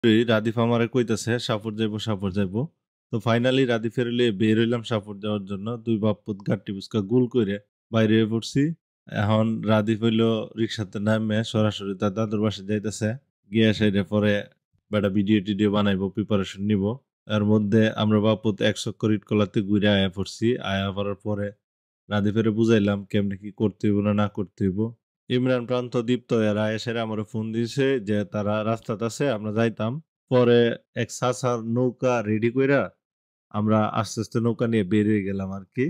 রাদিফ আমারে কইতাছে সাপুর যাইবো। তো ফাইনালি রাদিফের লইয়া বের হইলাম সাপুর যাওয়ার জন্য। ২ বাপ্পুত গাট্টি বুচকা গোল কইরে বাইর হয়ে পড়ছি। এখন রাদিফ হইলো রিক্সাতে নাইমে সরাসরি তার দাদুর বাসায় যাইতেছে। গিয়া সাইডে পরে বেটা ভিডিও-টিডিও বানাইবো, প্রিপারেশন নিবো। এর মধ্যে আমরা বাপুত ১ চক্কর ইটখলাতে ঘুইরা আয়া পড়ছি। আয়া পড়ার পরে রাদিফেরে বুঝাইলাম কেমনে কি করতে হইব না করতে হইব। ইমরান, প্রান্ত, দীপ্ত এরা এসে আমারে ফোন দিছে যে তারা রাস্তাতে আছে, আমরা যাইতাম। পরে এক চাচার নৌকা রেডি কইরা আমরা আস্তে নৌকা নিয়ে বের হয়ে গেলাম আরকি।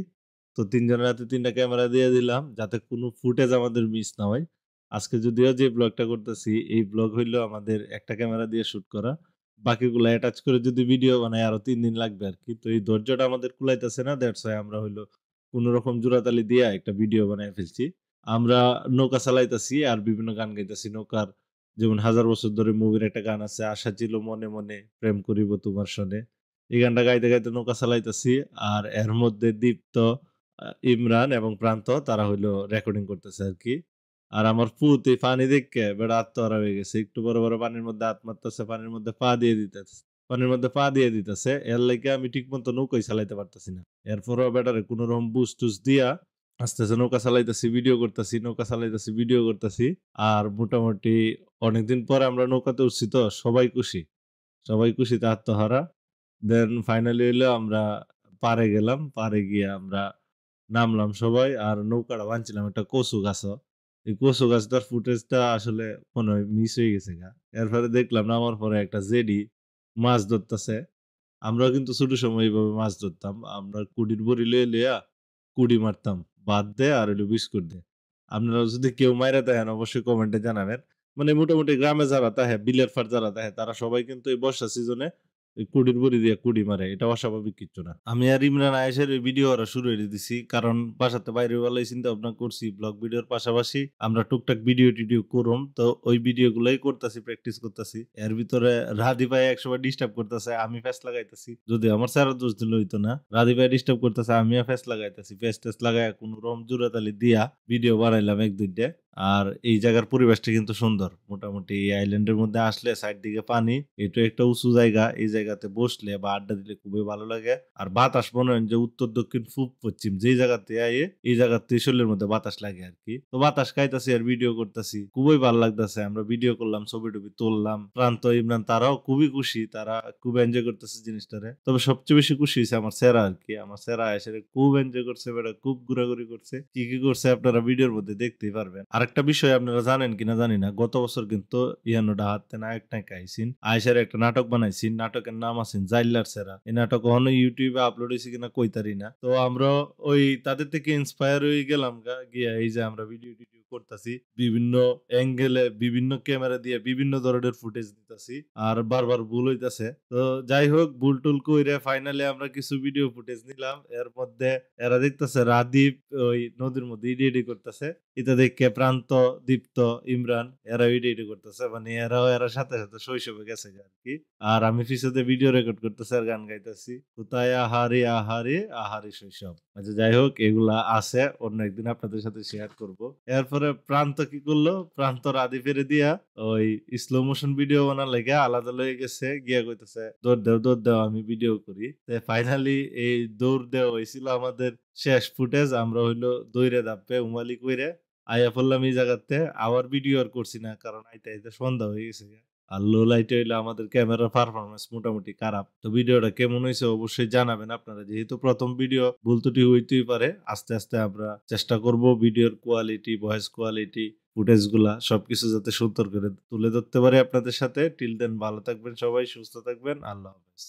তো ৩ জনের হাতে ৩ টা ক্যামেরা দিয়ে দিলাম যাতে কোনো ফুটেজ আমাদের মিস না হয়। আজকে যদিও যে ব্লগটা করতেছি এই ব্লগ হইলো আমাদের একটা ক্যামেরা দিয়ে শুট করা। বাকিগুলা অ্যাটাচ করে যদি ভিডিও বানাই আরো ৩ দিন লাগবে আরকি। তো এই ধৈর্যটা আমাদের কুলাইতেছে না, দ্যাটস হোয়াই আমরা হইলো কোনরকম জোড়াতালি দিয়া একটা ভিডিও বানায় ফেলছি। আমরা নৌকা চালাইতাছি আর বিভিন্ন গান গাইতাছি নৌকার। যেমন 'হাজার বছর ধরে' মুভির একটা গান আছে, 'আশা ছিল মনে মনে প্রেম করিব তোমার সনে।' এই গানটা গাইতে নৌকা চালাইতাছি। আর এর মধ্যে দীপ্ত, ইমরান এবং প্রান্ত তারা হইলো রেকর্ডিং করতেছে আরকি। আর আমার ফুত এই পানি দেইখ্যা বেডা আত্মহারা হয়ে গেছে। একটু বড় পানির মধ্যে হাত মারতেছে, পানির মধ্যে পা দিয়ে দিতেছে। পানির মধ্যে পা দিয়ে দিতেছে। এর লাইগা আমি ঠিকমতো নৌকাই চালাইতে পারতেছি না। এরপরেও বেটারে কোনরকম বুস্ট-টুস দিয়া আস্তে নৌকা চালাইতেছি, ভিডিও করতেছি, নৌকা চালাইতেছি, ভিডিও করতেছি। আর মোটামুটি অনেকদিন পরে আমরা নৌকাতে উঠছি তো সবাই খুশি। সবাই খুশিতে আত্মহারা। দেন ফাইনালি হইলো আমরা পাড়ে গেলাম। পাড়ে গিয়ে আমরা নামলাম সবাই। আর নৌকাটা বানছিলাম একটা কচু গাছও। এই কচু গাছটার ফুটেজটা আসলে মনে হয় মিস হয়ে গেছে গা। এরপরে দেখলাম নামার পরে একটা জেডি মাছ ধরতেছে। আমরাও কিন্তু ছোট সময় এইভাবে মাছ ধরতাম। আমরা কুডির বড়ি লইয়া কুডি মারতাম। ভাত দিয়ে আর হইলো বিস্কুট দিয়ে। আপনারা যদি কেউ মাইরা থাকেন অবশ্যই কমেন্টে জানাবেন। মানে মোটামুটি গ্রামে যারা তাহে, বিলের পার যারা তাহে তারা সবাই কিন্তু এই বর্ষা সিজনে এই কুডির বড়ি দিয়ে কুডি মারে। এটা অস্বাভাবিক কিচ্ছু না। আমি আর ইমরান আয়েশের এই ভিডিও করা শুরু করে দিছি। কারণ বাসাতে বাইরে বেলায় চিন্তা ভাবনা করছি ব্লগ ভিডিওর পাশাপাশি আমরা টুকটাক ভিডিও-টিডিও করুম। তো ওই ভিডিও গুলাই করতাছি, প্র্যাকটিস করতাছি। এর ভিতরে রাধি ভাই একসময় ডিস্টার্ব করতেছে, আমি ফেস লাগাইতেছি। যদি আমার স্যারের দোষ দিলে হইতো না। রাধি ভাই ডিস্টার্ব করতেছে, আমিও ফেস লাগাইতেছি। ফেস-টেস লাগায়া কোনরকম জোড়াতালি দিয়া ভিডিও বানাইলাম ১-২ টা। আর এই জায়গার পরিবেশটা কিন্তু সুন্দর। মোটামুটি এই আইল্যান্ডের মধ্যে আসলে সাইড দিকে পানি। এটা একটা উঁচু জায়গা। এই জায়গাতে বসলে বা আড্ডা দিলে খুবই ভালো লাগে। আর বাতাস মনে হয় যে উত্তর, দক্ষিণ, পূব, পশ্চিম যেই জায়গাতে আইয়ে এই জায়গাতে শরীরের মধ্যে বাতাস লাগে আরকি। তো বাতাস খাইতাছি আর ভিডিও করতাছি। খুবই ভাল লাগতাছে। আমরা ভিডিও করলাম, ছবি-টবি তুললাম। প্রান্ত, ইমরান তারাও খুবই খুশি। তারা খুব এনজয় করতেছে জিনিসটারে। তবে সবচেয়ে বেশি খুশি হইছে আমার সেরা আরকি। আমার সেরা এসে খুব এনজয় করছে বেটা, খুব ঘোরাঘুরি করছে। কি করছে আপনারা ভিডিওর মধ্যে দেখতেই পারবেন। আরেকটা বিষয় আপনারা জানেন কিনা জানি না। গত বছর কিন্তু ইয়ানো ডাহাতে নায়ক নায়িকা আইছিন। আইসার একটা নাটক বানাইছিন। নাটকের নাম আছেন জাইল্লার সেরা। এই নাটক কখনো ইউটিউবে আপলোড হইছে কিনা কইতারি না। তো আমরা ওই তাদের থেকে ইন্সপায়ার হয়ে গেলাম গিয়া এই যে আমরা ভিডিও-টিডিও করতাছি। বিভিন্ন অ্যাঙ্গেলে বিভিন্ন ক্যামেরা দিয়ে বিভিন্ন ধরনের ফুটেজ নিতাছি। আর বারবার ভুল হইতাছে। তো যাই হোক ভুল-টুল কইরা ফাইনালি আমরা কিছু ভিডিও ফুটেজ নিলাম। এর মধ্যে এরা দেখতেছে রাদীপ ওই নদীর মধ্যে ইডি করতেছে। এটা দেখে প্রান্ত, দীপ্ত, ইমরান এরা ইডি করতেছে। মানে এরার সাথে শৈশবে গেছে আরকি। আর আমি পিছনে ভিডিও রেকর্ড করতেছি আর গান গাইতেছি। কোথায় আহারে, আহারে, আহারে শৈশব। আচ্ছা যাই হোক এগুলা আছে। অন্য একদিন আপনাদের সাথে শেয়ার করব। এরপরে প্রান্ত কি করলো? প্রান্ত রাদীপেরে দিয়া ওই স্লো মোশন ভিডিও বানার লাইগা আলাদা লয়ে গেছে। গিয়া কইতেছে, দৌড় দাও আমি ভিডিও করি।" তো ফাইনালি এই দৌড় দেওয়া হইছিল আমাদের শেষ ফুটেজ। আমরা হইলো দইরা ধাপে উমালি কইরা আইয়া পড়লাম এই জায়গাতে। আবার ভিডিও আর করছি না। কারণ আইতে সন্ধ্যা হয়ে গেছে গা। আর লো লাইটে হইলে আমাদের ক্যামেরার পারফরম্যান্স মোটামুটি খারাপ। তো ভিডিওটা কেমন হইছে অবশ্যই জানাবেন আপনারা। যেহেতু ১ম ভিডিও ভুল ত্রুটি হইতেই পারে। আস্তে আমরা চেষ্টা করব ভিডিওর কোয়ালিটি, ভয়েস কোয়ালিটি, ফুটেজ গুলা সবকিছু যাতে সুন্দর করে তুলে ধরতে পারি আপনাদের সাথে। টিল দেন ভালো থাকবেন সবাই, সুস্থ থাকবেন। আল্লাহ হাফেজ।